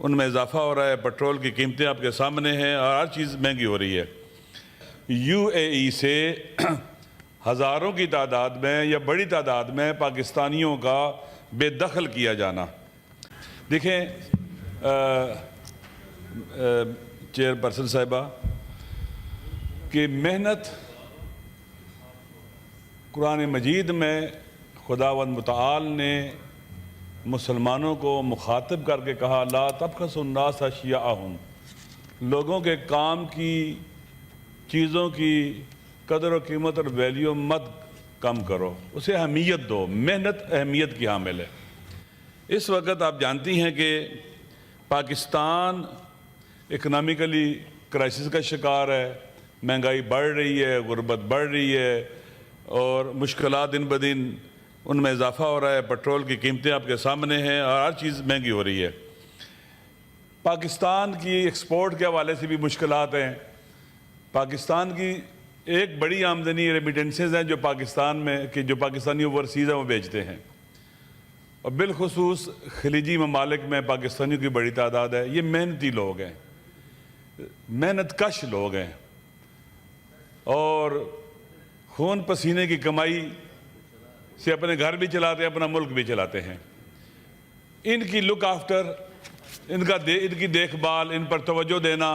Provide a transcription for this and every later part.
ان میں اضافہ ہو رہا ہے، پیٹرول کی قیمتیں آپ کے سامنے ہیں اور ہر چیز مہنگی ہو رہی ہے۔ یو اے ای سے ہزاروں کی تعداد میں یا بڑی تعداد میں پاکستانیوں کا بے دخل کیا جانا۔ دیکھیں چیئر پرسن صاحبہ کہ محنت قرآن مجید میں خداوند متعال نے مسلمانوں کو مخاطب کر کے کہا لا تبخسوا الناس اشیاءہم، لوگوں کے کام کی چیزوں کی قدر و قیمت اور ویلیو مت کم کرو، اسے اہمیت دو۔ محنت اہمیت کی حامل ہے۔ اس وقت آپ جانتی ہیں کہ پاکستان اکنامیکلی کرائسس کا شکار ہے، مہنگائی بڑھ رہی ہے، غربت بڑھ رہی ہے اور مشکلات دن بدن ان میں اضافہ ہو رہا ہے، پیٹرول کی قیمتیں آپ کے سامنے ہیں اور ہر چیز مہنگی ہو رہی ہے۔ پاکستان کی ایکسپورٹ کے حوالے سے بھی مشکلات ہیں۔ پاکستان کی ایک بڑی آمدنی ریمیٹنسز ہیں جو پاکستان میں کہ جو پاکستانی اوورسیز ہیں وہ بیچتے ہیں، اور بالخصوص خلیجی ممالک میں پاکستانیوں کی بڑی تعداد ہے۔ یہ محنتی لوگ ہیں، محنت کش لوگ ہیں اور خون پسینے کی کمائی سے اپنے گھر بھی چلاتے ہیں، اپنا ملک بھی چلاتے ہیں۔ ان کی لک آفٹر، ان کی دیکھ بھال، ان پر توجہ دینا،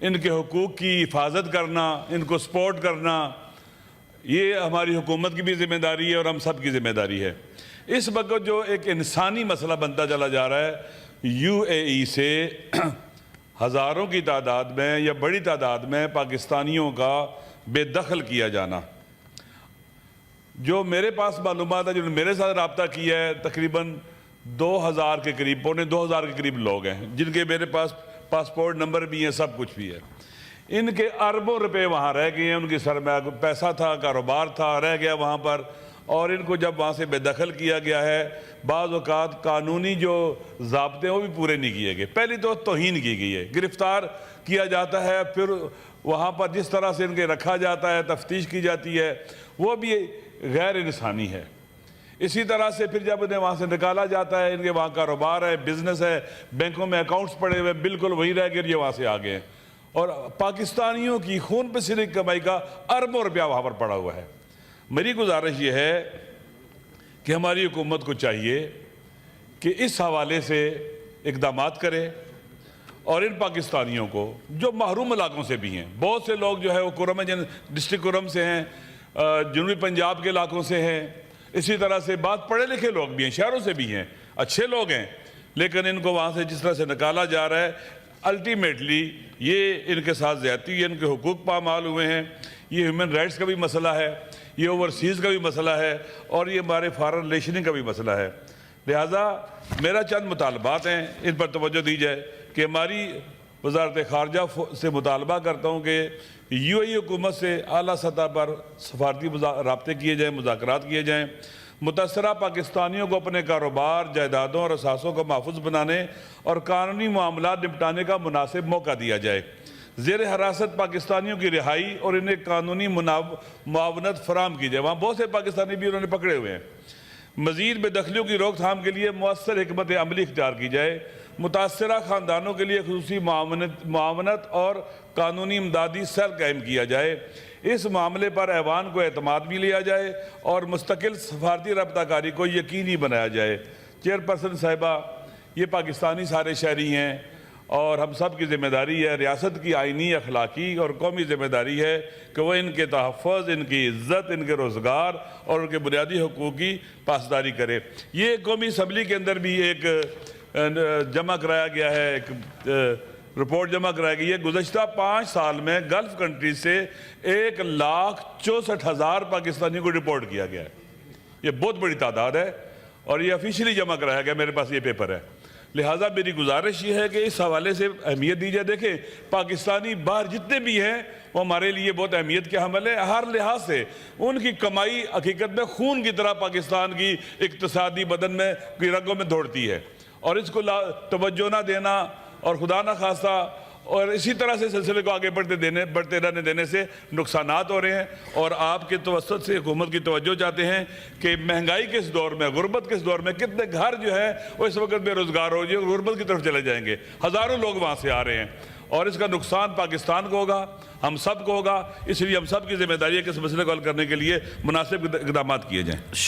ان کے حقوق کی حفاظت کرنا، ان کو سپورٹ کرنا، یہ ہماری حکومت کی بھی ذمہ داری ہے اور ہم سب کی ذمہ داری ہے۔ اس وقت جو ایک انسانی مسئلہ بنتا چلا جا رہا ہے، یو اے ای سے ہزاروں کی تعداد میں یا بڑی تعداد میں پاکستانیوں کا بے دخل کیا جانا۔ جو میرے پاس معلومات ہے، جنہوں نے میرے ساتھ رابطہ کیا ہے، تقریباً 2000 کے قریب، پونے 2000 کے قریب لوگ ہیں جن کے میرے پاس پاسپورٹ نمبر بھی ہیں، سب کچھ بھی ہے۔ ان کے اربوں روپے وہاں رہ گئے ہیں، ان کی سرمایہ پیسہ تھا، کاروبار تھا، رہ گیا وہاں پر، اور ان کو جب وہاں سے بے دخل کیا گیا ہے، بعض اوقات قانونی جو ضابطے ہیں وہ بھی پورے نہیں کیے گئے۔ پہلی تو توہین کی گئی ہے، گرفتار کیا جاتا ہے، پھر وہاں پر جس طرح سے ان کے رکھا جاتا ہے، تفتیش کی جاتی ہے، وہ بھی غیر انسانی ہے۔ اسی طرح سے پھر جب انہیں وہاں سے نکالا جاتا ہے، ان کے وہاں کاروبار ہے، بزنس ہے، بینکوں میں اکاؤنٹس پڑے ہوئے بالکل وہی رہ گئے، یہ وہاں سے آگے ہیں، اور پاکستانیوں کی خون پسینے کی کمائی کا اربوں روپیہ وہاں پر پڑا ہوا ہے۔ میری گزارش یہ ہے کہ ہماری حکومت کو چاہیے کہ اس حوالے سے اقدامات کرے اور ان پاکستانیوں کو جو محروم علاقوں سے بھی ہیں، بہت سے لوگ جو ہے وہ کرم ڈسٹرکٹ کرم سے ہیں، جنوبی پنجاب کے علاقوں سے ہیں، اسی طرح سے بات پڑھے لکھے لوگ بھی ہیں، شہروں سے بھی ہیں، اچھے لوگ ہیں، لیکن ان کو وہاں سے جس طرح سے نکالا جا رہا ہے، الٹیمیٹلی یہ ان کے ساتھ زیادتی ہے، ان کے حقوق پامال ہوئے ہیں۔ یہ ہیومن رائٹس کا بھی مسئلہ ہے، یہ اوورسیز کا بھی مسئلہ ہے، اور یہ ہمارے فارن ریلیشننگ کا بھی مسئلہ ہے۔ لہٰذا میرا چند مطالبات ہیں، ان پر توجہ دی جائے کہ ہماری وزارت خارجہ سے مطالبہ کرتا ہوں کہ یو اے ای حکومت سے اعلیٰ سطح پر سفارتی رابطے کیے جائیں، مذاکرات کیے جائیں، متاثرہ پاکستانیوں کو اپنے کاروبار، جائیدادوں اور اثاثوں کو محفوظ بنانے اور قانونی معاملات نپٹانے کا مناسب موقع دیا جائے، زیر حراست پاکستانیوں کی رہائی اور انہیں قانونی معاونت فراہم کی جائے۔ وہاں بہت سے پاکستانی بھی انہوں نے پکڑے ہوئے ہیں۔ مزید بے دخلیوں کی روک تھام کے لیے مؤثر حکمت عملی اختیار کی جائے، متاثرہ خاندانوں کے لیے خصوصی معاونت اور قانونی امدادی سیل قائم کیا جائے، اس معاملے پر ایوان کو اعتماد بھی لیا جائے اور مستقل سفارتی رابطہ کاری کو یقینی بنایا جائے۔ چیئر پرسن صاحبہ، یہ پاکستانی سارے شہری ہیں اور ہم سب کی ذمہ داری ہے، ریاست کی آئینی، اخلاقی اور قومی ذمہ داری ہے کہ وہ ان کے تحفظ، ان کی عزت، ان کے روزگار اور ان کے بنیادی حقوق کی پاسداری کرے۔ یہ قومی اسمبلی کے اندر بھی ایک جمع کرایا گیا ہے، ایک رپورٹ جمع کرائی گئی ہے۔ گزشتہ 5 سال میں گلف کنٹری سے 1,64,000 پاکستانیوں کو ڈپورٹ کیا گیا ہے۔ یہ بہت بڑی تعداد ہے اور یہ آفیشلی جمع کرایا گیا، میرے پاس یہ پیپر ہے۔ لہٰذا میری گزارش یہ ہے کہ اس حوالے سے اہمیت دی جائے۔ دیکھیں، پاکستانی باہر جتنے بھی ہیں وہ ہمارے لیے بہت اہمیت کے حامل ہے، ہر لحاظ سے ان کی کمائی حقیقت میں خون کی طرح پاکستان کی اقتصادی بدن میں کی رگوں میں دوڑتی ہے، اور اس کو توجہ نہ دینا اور خدا نہ خواستہ اور اسی طرح سے سلسلے کو آگے بڑھتے رہنے دینے سے نقصانات ہو رہے ہیں، اور آپ کے توسط سے حکومت کی توجہ چاہتے ہیں کہ مہنگائی کے اس دور میں، غربت کے اس دور میں کتنے گھر جو ہے وہ اس وقت بے روزگار ہو جائے، غربت کی طرف چلے جائیں گے، ہزاروں لوگ وہاں سے آ رہے ہیں، اور اس کا نقصان پاکستان کو ہوگا، ہم سب کو ہوگا۔ اس لیے ہم سب کی ذمہ داری ہے کہ اس مسئلے کو حل کرنے کے لیے مناسب اقدامات کیے جائیں۔